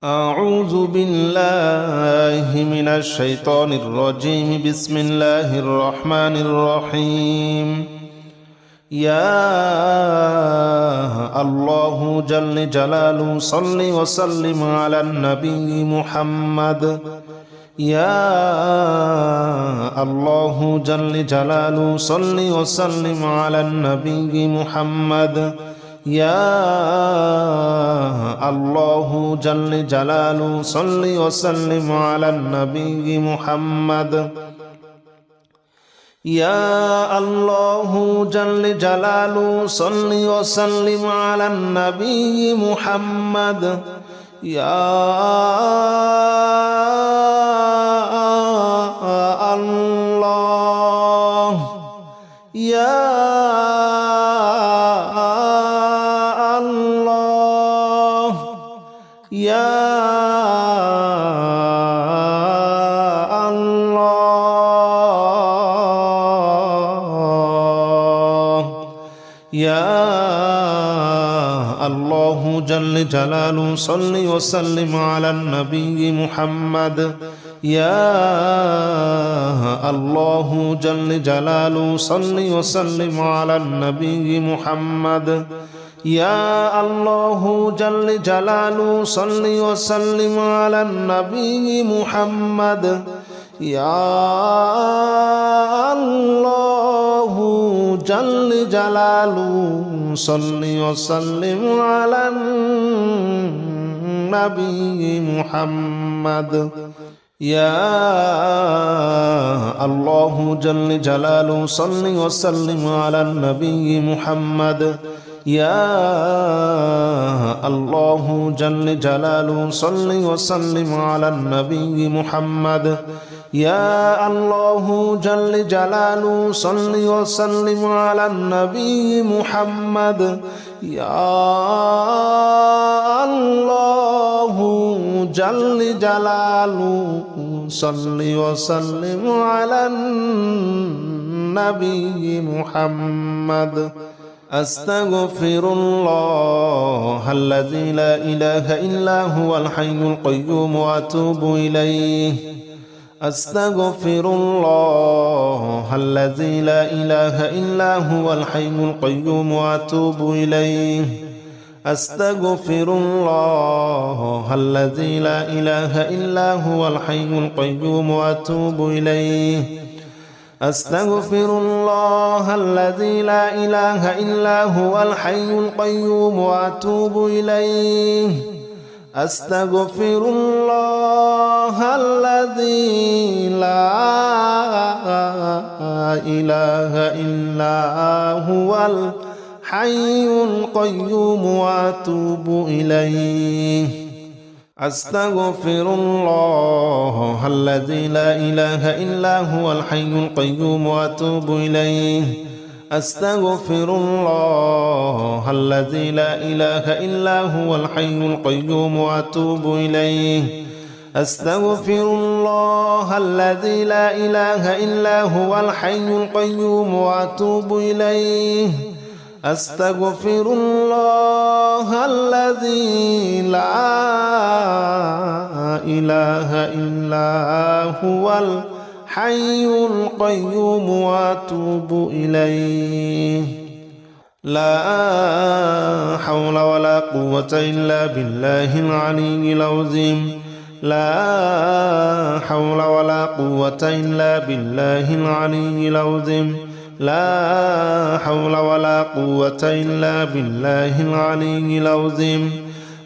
أعوذ بالله من الشيطان الرجيم. بسم الله الرحمن الرحيم. يا الله جل جلاله صل وسلم على النبي محمد. يا الله جل جلاله صل وسلم على النبي محمد. يا الله جل جلاله صل وسلم على النبي محمد. يا الله جل جلاله صل وسلم على النبي محمد. يا الله يا يا الله يا الله جل جلاله صل وسلم على النبي محمد. يا الله جل جلاله صل وسلم على النبي محمد. يا الله جل جلاله صل وسلم على النبي محمد. يا الله جل جلاله صل وسلم على النبي محمد. يا الله جل جلاله صل وسلم على النبي محمد. يا الله جل جلاله صل وسلم على النبي محمد. يا الله جل جلاله صل وسلم على النبي محمد. يا الله جل جلاله صل وسلم على النبي محمد. أستغفر الله الذي لا إله إلا هو الحي القيوم وأتوب إليه. أستغفر الله الذي لا إله إلا هو الحي القيوم وأتوب إليه. أستغفر الله الذي لا إله إلا هو الحي القيوم وأتوب إليه. أستغفر الله الذي لا إله إلا هو الحي القيوم وأتوب إليه. أستغفر الله الذي لا إله إلا هو الحي القيوم وأتوب إليه. أستغفر الله الذي لا إله إلا هو الحي القيوم وأتوب إليه. أستغفر الله الذي لا إله إلا هو الحي القيوم وأتوب إليه. أستغفر الله الذي لا إله إلا هو الحي القيوم وأتوب إليه. أستغفر الله الذي لا إله إلا هو الحي القيوم وأتوب إليه. لا حول ولا قوة إلا بالله العلي العظيم. لا حول ولا قوة إلا بالله العلي العظيم. لا حول ولا قوة إلا بالله العلي العظيم.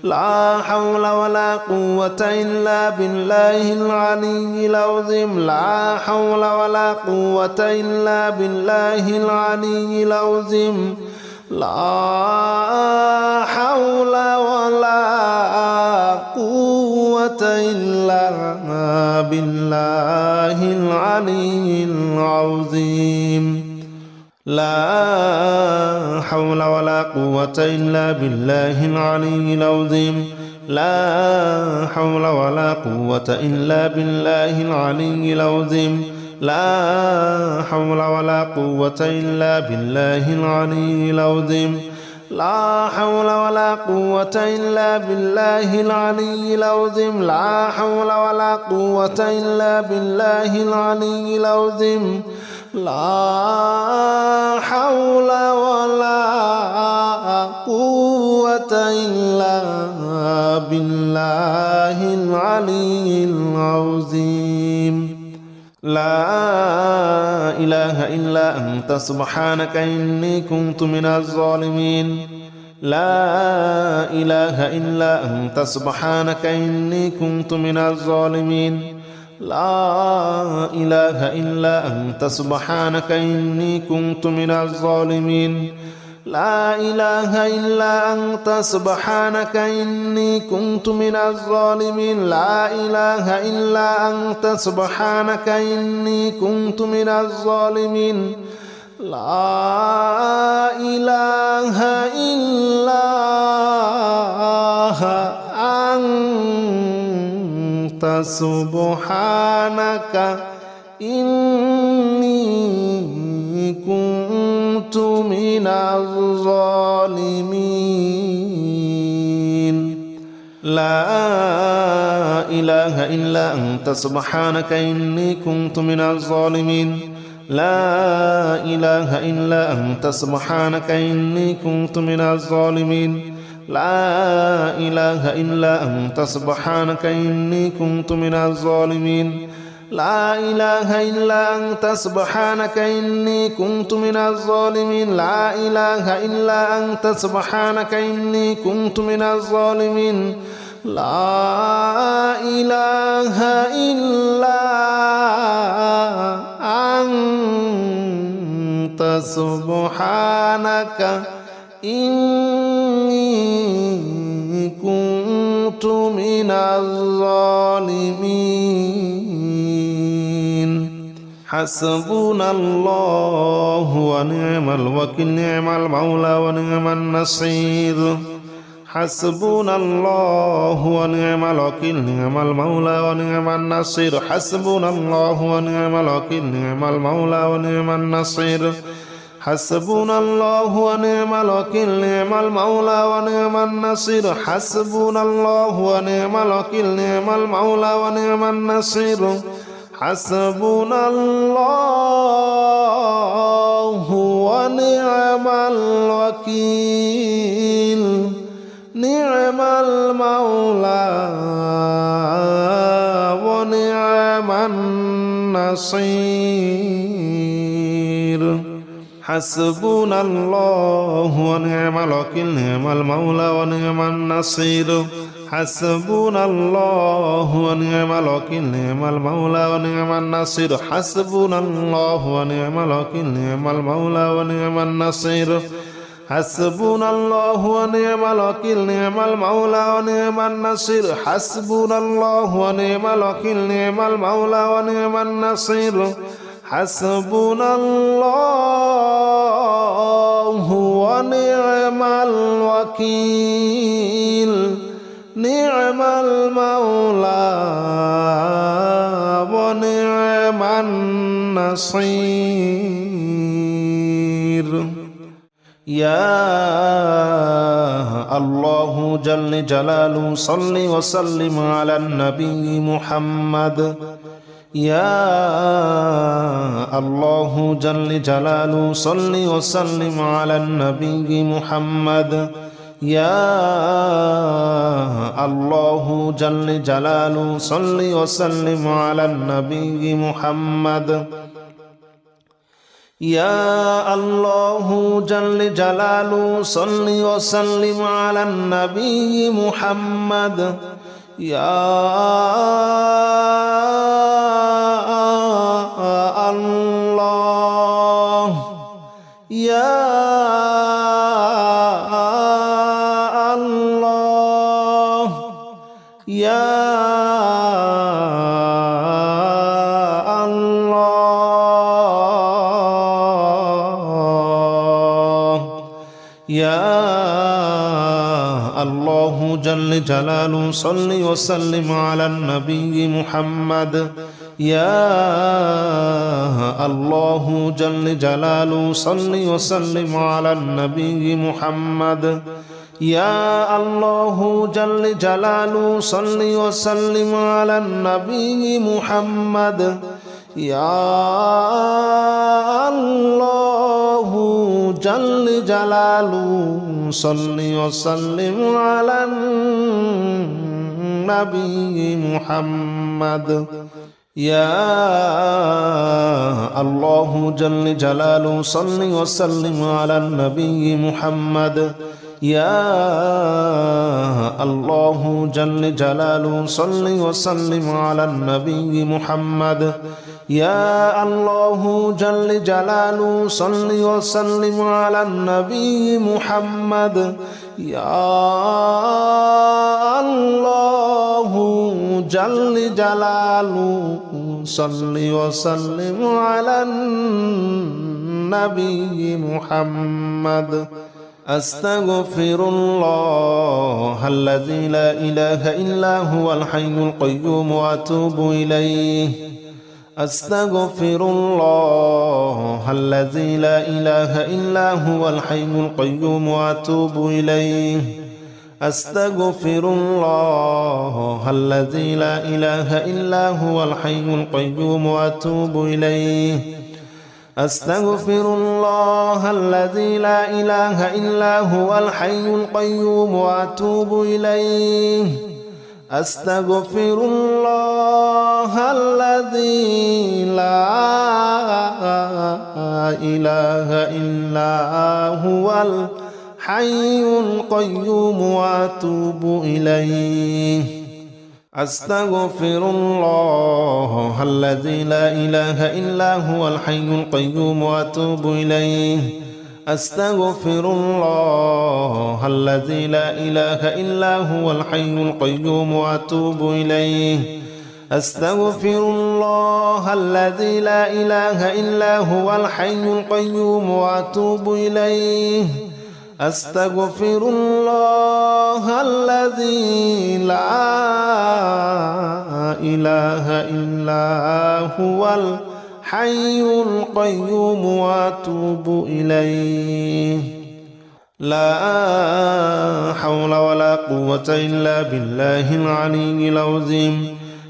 لا حول ولا قوة إلا بالله العلي العظيم. لا حول ولا قوة إلا بالله العلي العظيم. لا حول ولا قوة إلا بالله العلي العظيم. لا حول ولا قوة إلا بالله العلي العظيم. لا حول ولا قوة إلا بالله العلي العظيم. لا حول ولا قوة إلا بالله العلي العظيم. لا حول ولا قوة إلا بالله العلي العظيم لا حول ولا قوة إلا بالله العلي العظيم لا حول ولا قوة إلا بالله العلي العظيم لا إله إلا أنت سبحانك إني كنت من الظالمين لا إله إلا أنت سبحانك إني كنت من الظالمين لا إله إلا أنت سبحانك إني كنت من الظالمين لا إله إلا أنت سبحانك إني كنت من الظالمين لا إله إلا أنت سبحانك إني كنت من الظالمين لا إله إلا أنت سبحانك إني كنت من الظالمين لا إله إلا أنت سبحانك إني كنت من الظالمين لا إله إلا أنت سبحانك إني كنت من الظالمين لا إله إلا أنت سبحانك إني كنت من الظالمين لا إله إلا أنت سبحانك إني كنت من الظالمين لا إله إلا أنت سبحانك إني كنت من الظالمين لا إله إلا أنت سبحانك إني كنت من الظالمين حسبنا الله ونعم الوكيل نعم المولى ونعم النصير حسبنا الله ونعم الوكيل نعم المولى ونعم النصير حسبنا الله ونعم الوكيل نعم المولى ونعم النصير حسبنا الله ونعم الوكيل نعم المولى ونعم النصير حسبنا الله ونعم الوكيل نعم المولى ونعم النصير حسبنا الله ونعم الوكيل نعم المولى ونعم النصير حسبنا الله ونعم الوكيل نعم المولى ونعم النصير حسبنا الله ونعم الوكيل نعم المولى ونعم النصير حسبنا الله ونعم الوكيل نعم المولى ونعم النصير حسبنا الله ونعم الوكيل نعم المولى ونعم النصير حسبنا الله ونعم الوكيل نعم المولى ونعم النصير حسبنا الله ونعم الوكيل نعم المولى ونعم النصير يا الله جل جلاله صل وسلم على النبي محمد يا الله جل جلاله صل وسلم على النبي محمد يا الله جل جلاله صل وسلم على النبي محمد يا الله جل جلاله صل وسلم على النبي محمد يا الله يا الله يا يا الله جل جلاله صل وسلم على النبي محمد يا الله جل جلاله صل وسلم على النبي محمد يا الله جل جلاله صل وسلم على النبي محمد يا الله جل جلاله صل وسلم على النبي محمد يا الله جل جلاله صل وسلم على النبي محمد يا الله جل جلاله صل وسلم على النبي محمد يا الله جل جلاله صل وسلم على النبي محمد يا الله جل جلاله صل وسلم على النبي محمد أستغفر الله الذي لا إله إلا هو الحي القيوم وأتوب إليه أستغفر الله الذي لا إله إلا هو الحي القيوم وأتوب إليه أستغفر الله الذي لا إله إلا هو الحي القيوم وأتوب إليه أستغفر الله الذي لا إله إلا هو الحي القيوم وأتوب إليه أستغفر الله الذي لا إله إلا هو الحي القيوم وأتوب إليه أستغفر الله الذي لا إله إلا هو الحي القيوم وأتوب إليه أستغفر الله الذي لا إله إلا هو الحي القيوم وأتوب إليه أستغفر الله الذي لا إله إلا هو الحي القيوم وأتوب إليه أستغفر الله الذي لا إله إلا هو الحي القيوم وأتوب إليه لا حول ولا قوة إلا بالله العلي العظيم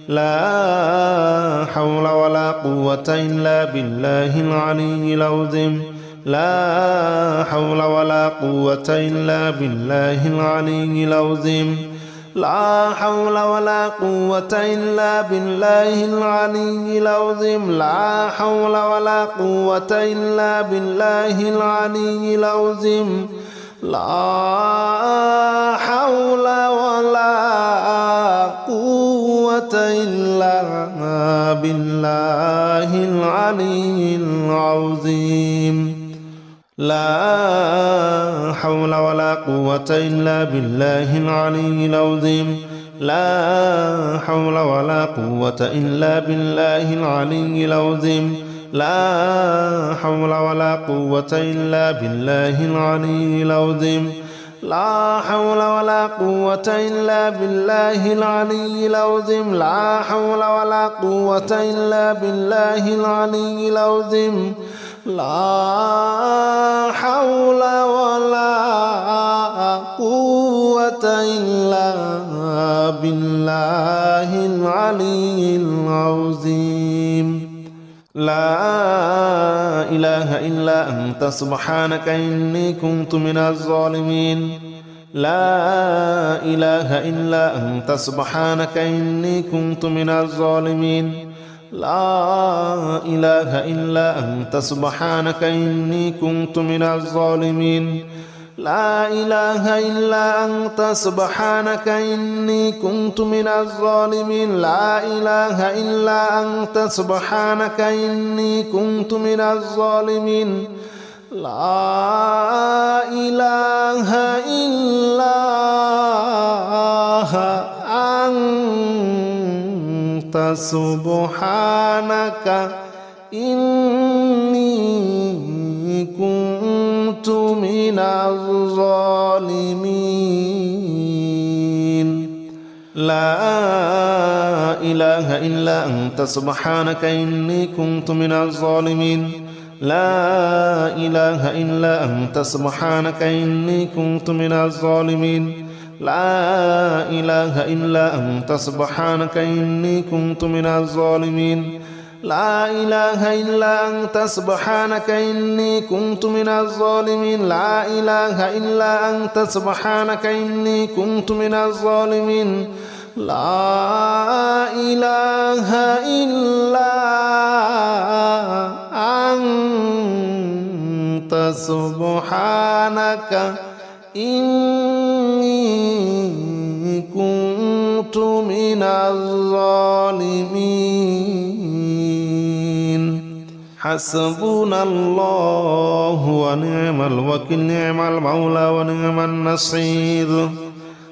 لا حول ولا قوة إلا بالله العلي العظيم لا حول ولا قوة إلا بالله العلي العظيم لا حول ولا قوة إلا بالله العلي العظيم لا حول ولا قوة إلا بالله العلي العظيم لا حول ولا قوة إلا بالله العلي العظيم لا حول ولا قوة إلا بالله العلي العظيم لا حول ولا قوة إلا بالله العلي العظيم لا حول ولا قوة إلا بالله العلي العظيم لا حول ولا قوة إلا بالله العلي العظيم لا حول ولا قوة إلا بالله العلي العظيم لا حول ولا قوة إلا بالله العلي العظيم لا إله إلا أنت سبحانك إني كنت من الظالمين لا إله إلا أنت سبحانك إني كنت من الظالمين لا إله إلا أنت سبحانك إني كنت من الظالمين لا إله إلا أنت سبحانك إني كنت من الظالمين لا إله إلا أنت سبحانك إني كنت من الظالمين لا إله إلا أنت سبحانك إني كنت من الظالمين لا إله إلا أنت سبحانك إني كنت من الظالمين لا إله إلا أنت سبحانك إني كنت من الظالمين لا إله إلا أنت سبحانك إني كنت من الظالمين لا إله إلا أنت سبحانك إني كنت من الظالمين لا إله إلا أنت سبحانك إني كنت من الظالمين لا إله إلا أنت سبحانك إني كنت من الظالمين حسبنا الله ونعم الوكيل نعم المولى ونعم النصير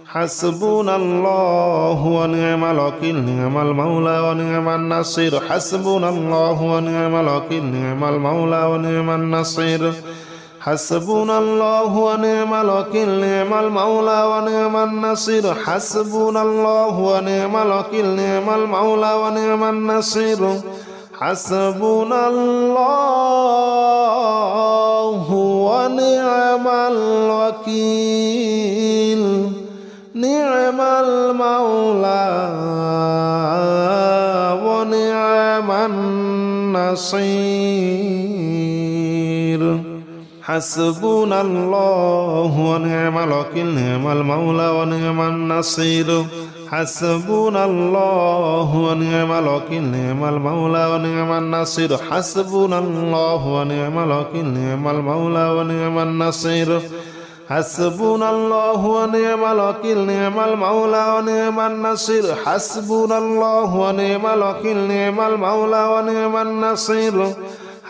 حسبنا الله ونعم الوكيل نعم المولى ونعم النصير حسبنا الله ونعم الوكيل نعم المولى ونعم النصير حسبنا الله ونعم الوكيل نعم المولى ونعم النصير حسبنا الله ونعم الوكيل نعم المولى ونعم النصير حسبنا الله ونعم الوكيل نعم المولى ونعم النصير حسبنا الله ونعم الوكيل نعم المولى ونعم النصير حسبنا الله ونعم الوكيل نعم المولى ونعم النصير حسبنا الله ونعم الوكيل نعم المولى ونعم النصير حسبنا الله ونعم الوكيل نعم المولى ونعم النصير حسبنا الله ونعم الوكيل نعم المولى ونعم النصير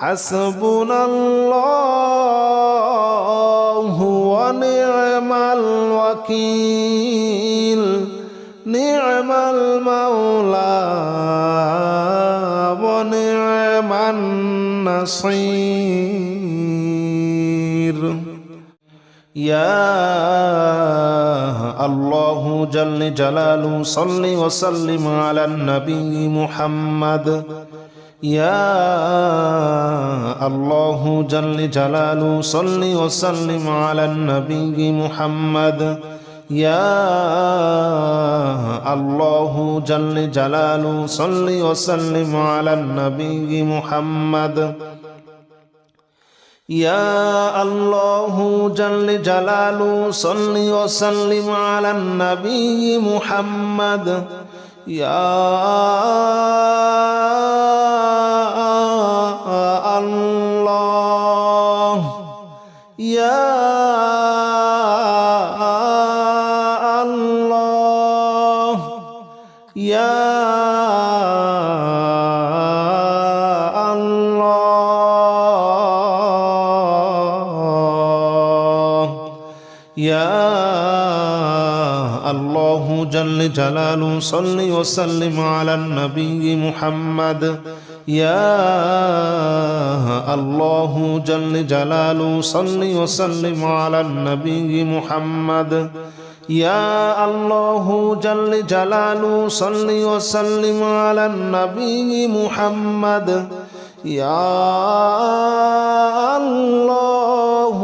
حسبنا الله ونعم الوكيل نعم المولى ونعم النصير يا الله جل جلاله صل وسلم على النبي محمد يا الله جل جلاله صل وسلم على النبي محمد يا الله جل جلاله صل وسلم على النبي محمد يا الله جل جلاله صل وسلم على النبي محمد يا الله يا الله يا يا الله جل جلاله صل وسلم على النبي محمد يا الله جل جلاله صل وسلم على النبي محمد يا الله جل جلاله صل وسلم على النبي محمد يا الله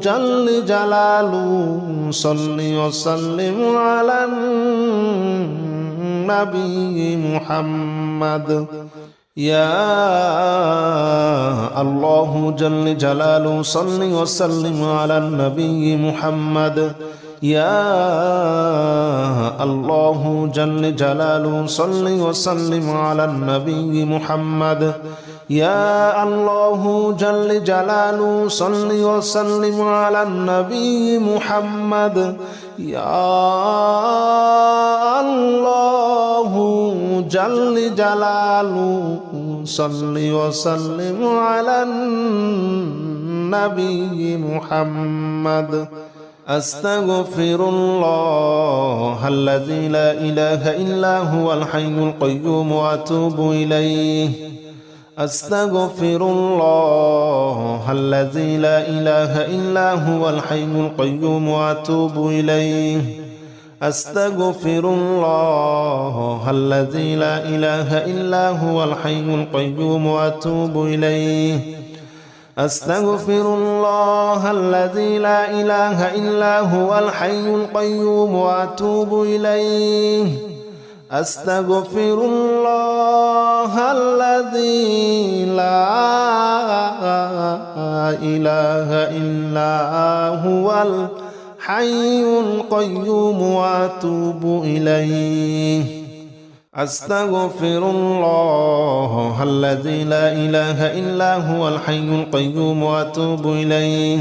جل جلاله صل وسلم على النبي محمد يا الله جل جلاله صل وسلم على النبي محمد يا الله جل جلاله صل وسلم على النبي محمد يا الله جل جلاله صل وسلم على النبي محمد يا الله جل جلاله صل وسلم على النبي محمد أستغفر الله الذي لا إله إلا هو الحي القيوم وأتوب إليه أستغفر الله الذي لا إله إلا هو الحي القيوم وأتوب إليه أستغفر الله الذي لا إله إلا هو الحي القيوم وأتوب إليه أستغفر الله الذي لا إله إلا هو الحي القيوم وأتوب إليه أستغفر الله الذي لا إله إلا هو الحي القيوم وأتوب إليه أستغفر الله الذي لا إله إلا هو الحي القيوم وأتوب إليه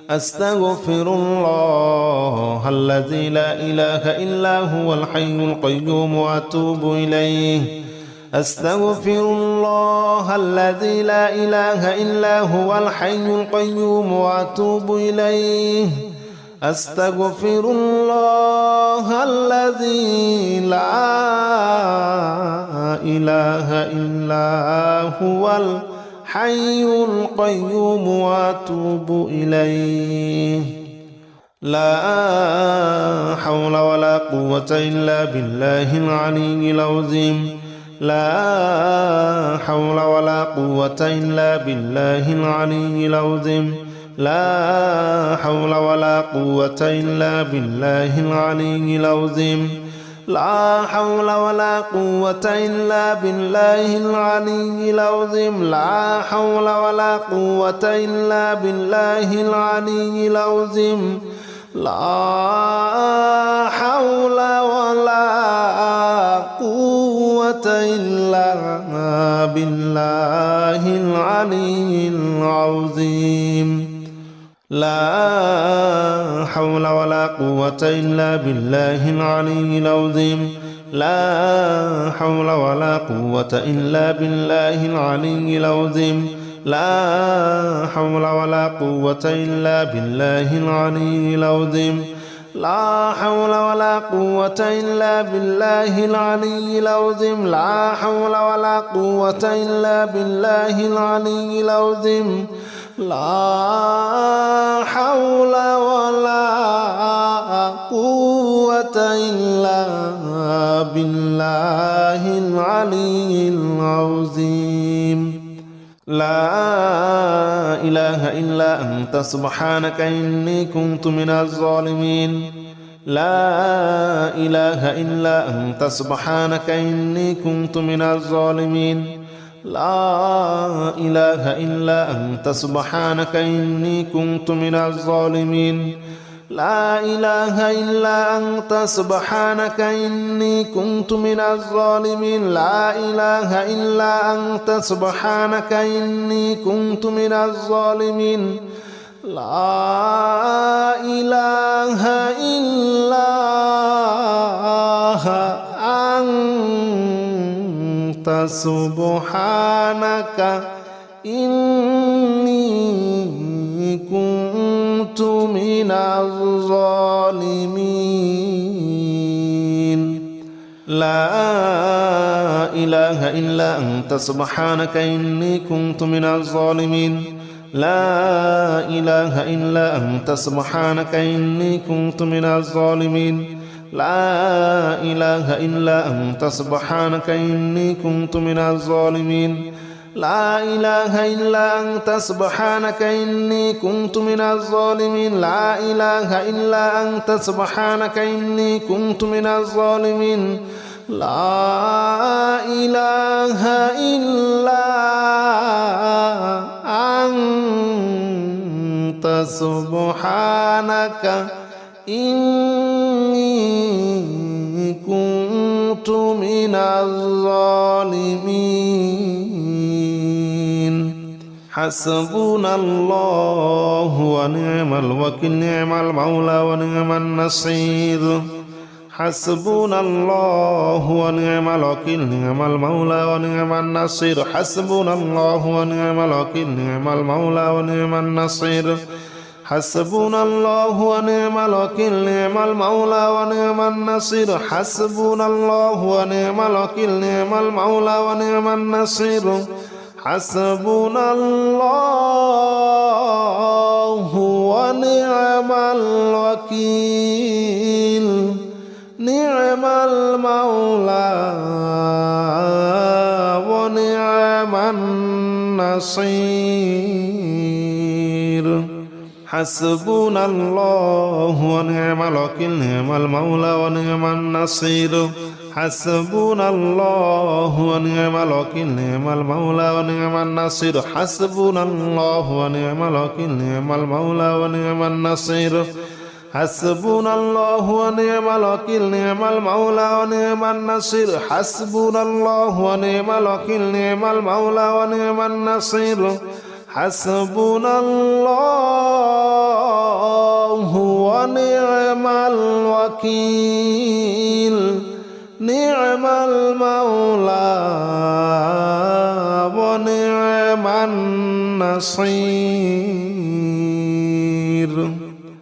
أستغفر الله الذي لا إله إلا هو الحي القيوم وأتوب إليه أستغفر الله الذي لا إله إلا هو الحي القيوم وأتوب إليه أستغفر الله الذي لا إله إلا هو الحي القيوم وأتوب إليه لا حول ولا قوة إلا بالله العلي العظيم لا حول ولا قوة إلا بالله العلي العظيم لا حول ولا قوة إلا بالله العلي العظيم لا حول ولا قوة إلا بالله العلي العظيم لا حول ولا قوة إلا بالله العلي العظيم لا حول ولا قوة إلا بالله العلي العظيم لا حول ولا قوة إلا بالله العلي العظيم لا حول ولا قوة إلا بالله العلي العظيم لا حول ولا قوة إلا بالله العلي العظيم لا حول ولا قوة إلا بالله العلي العظيم لا حول ولا قوة إلا بالله العلي العظيم لا حول ولا قوة إلا بالله العلي العظيم لا إله إلا أنت سبحانك إني كنت من الظالمين لا إله إلا أنت سبحانك إني كنت من الظالمين لا إله إلا أنت سبحانك إني كنت من الظالمين لا إله إلا أنت سبحانك إني كنت من الظالمين لا إله إلا أنت سبحانك إني كنت من الظالمين لا إله إلا أنت سبحانك إني كنت من الظالمين لا إله إلا أنت سبحانك إني كنت من الظالمين لا إله إلا أنت سبحانك إني كنت من الظالمين لا إله إلا أنت سبحانك إني كنت من الظالمين لا إله إلا أنت سبحانك إني كنت من الظالمين لا إله إلا أنت سبحانك إني كنت من الظالمين لا إله إلا أنت سبحانك إني كنت من الظالمين حسبنا الله ونعم الوكيل نعم المولى ونعم النصير حسبنا الله ونعم الوكيل نعم المولى ونعم النصير حسبنا الله ونعم الوكيل نعم المولى ونعم النصير حسبنا الله ونعم الوكيل نعم المولى ونعم النصير حسبنا الله ونعم الوكيل نعم المولى ونعم النصير حسبنا الله ونعم الوكيل نعم المولى ونعم النصير حسبنا الله ونعم الوكيل نعم المولى ونعم النصير حسبنا الله ونعم الوكيل نعم المولى ونعم النصير حسبنا الله ونعم الوكيل نعم المولى ونعم النصير حسبنا الله ونعم الوكيل نعم المولى ونعم النصير حسبنا الله ونعم الوكيل نعم المولى ونعم النصير حسبنا الله ونعم الوكيل نعم المولى ونعم النصير